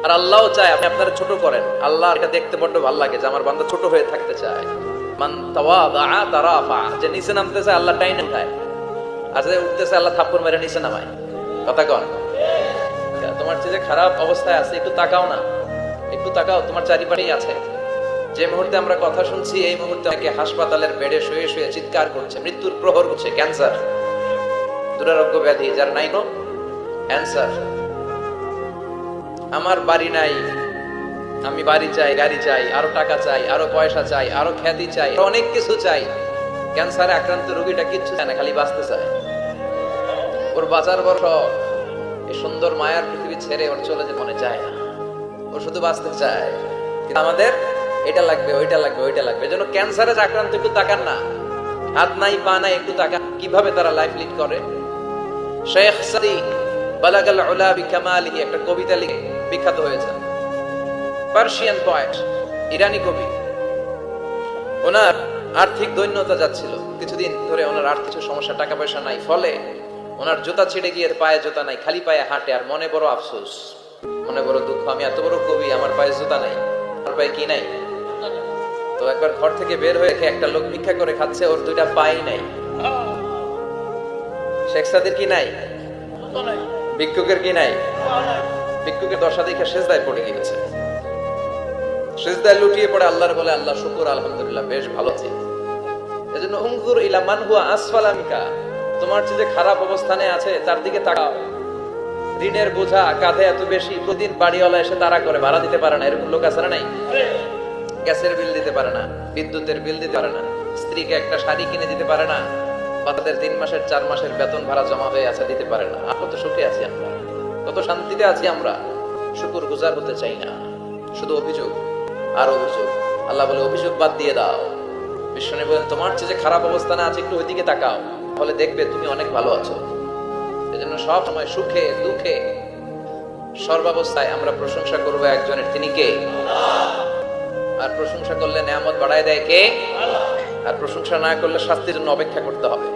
আর আল্লাহও চায় আপনি আপনারা ছোট করেন। আল্লাহ এটা দেখতে বড্ড ভালো লাগে যে আমার বান্দা ছোট হয়ে থাকতে চায়। মান তাওয়াদা তারাফা, যে নিচে নামতে চায় আল্লাহ টাইনে উঠায়, আর যে উঠতেছে আল্লাহ থাপ্পড় মেরে নিচে নামায়। কথা কন? তোমার যে খারাপ অবস্থায় আছে একটু তাকাও না, একটু তাকাও, তোমার চারিপাশেই আছে। যে মুহূর্তে আমরা কথা শুনছি এই মুহূর্তে অনেকে হাসপাতালের বেডে শুয়ে শুয়ে চিৎকার করছে, মৃত্যুর প্রহর করছে। ক্যান্সার, দুরারোগ্য ব্যাধি, যার নাই কোনো অ্যান্সার। আমার বাড়ি নাই, আমি বাড়ি চাই, গাড়ি চাই, আরো টাকা চাই, আরো পয়সা চাই, আরো খ্যাতি চাই, অনেক কিছু চাই। ক্যান্সারে আক্রান্ত রোগীটা কিচ্ছু চায় না, খালি বাঁচতে চায়। ওর বাঁচার বড় শখ, এই সুন্দর মায়ার পৃথিবী ছেড়ে ওর চলে যেতে মনে চায় না, ও শুধু বাঁচতে চায়। কিন্তু আমাদের এটা লাগবে, ওইটা লাগবে, ওইটা লাগবে। এজন্য ক্যান্সারে আক্রান্ত একটু তাকান না, হাত নাই পা নাই, একটু তাকান কিভাবে তারা লাইফ লিড করে। শেখ সাদি বালাগাল উলা বিকামালিহি একটা কবিতা লিখে বিখ্যাত হয়েছে। পার্সিয়ান পয়েট, ইরানি কবি। ওনার আর্থিক দৈন্যতা যাচ্ছিল কিছুদিন ধরে, ওনার আর্থিক সমস্যা, টাকা পয়সা নাই, ফলে ওনার জুতা ছিঁড়ে গিয়ে পায়ে জুতা নাই, খালি পায়ে হাঁটে। আর মনে বড় আফসোস, মনে বড় দুঃখ, আমি এত বড় কবি, আমার পায়ে জুতা নাই, আমার পায়ে কি নাই। তো একবার ঘর থেকে বের হয়ে একটা লোক ভিক্ষা করে খাচ্ছে, ওর দুইটা পাই নাই। শেখ সাদির কি নাই? ভিক্ষুকের কি নাই? ভিক্ষুকের দশা দেখে সেজদায় পড়ে গিয়েছে, সেজদায় লুটিয়ে পড়ে আল্লাহর বলে, আল্লাহ শুকুর, আলহামদুলিল্লাহ, বেশ ভালো আছি। এজন্য উনজুর ইলা মান হুয়া আসফালা মিনকা, তোমার যে খারাপ অবস্থানে আছে তার দিকে তাকাও। ঋণের বোঝা কাঁধে এত বেশি, প্রতিদিন বাড়িওয়ালা এসে তাড়া করে, ভাড়া দিতে পারে না, এরকম লোক আছে না? নাই? গ্যাসের বিল দিতে পারে না, বিদ্যুতের বিল দিতে পারে না, স্ত্রীকে একটা শাড়ি কিনে দিতে পারে না, বাচ্চাদের 3 মাসের 4 মাসের বেতন ভাড়া জমা হয়ে আছে, দিতে পারে না। কত সুখে আছি আমরা, কত শান্তিতে আছি আমরা, শুকুর গুজার হতে চাই না, শুধু অভিযোগ আর অভিযোগ। আল্লাহ বলে অভিযোগ বাদ দিয়ে দাও। বিশ্বনবী বলেন তোমার যে খারাপ অবস্থানে আছে একটু ওইদিকে তাকাও, তাহলে দেখবে তুমি অনেক ভালো আছো। এজন্য সব সময় সুখে দুঃখে সর্বাবস্থায় আমরা প্রশংসা করবো একজনের, তিনি কে? আর প্রশংসা করলে নেয়ামত বাড়ায় দেয় কে? আর প্রশংসা না করলে শাস্তির জন্য অপেক্ষা করতে হবে।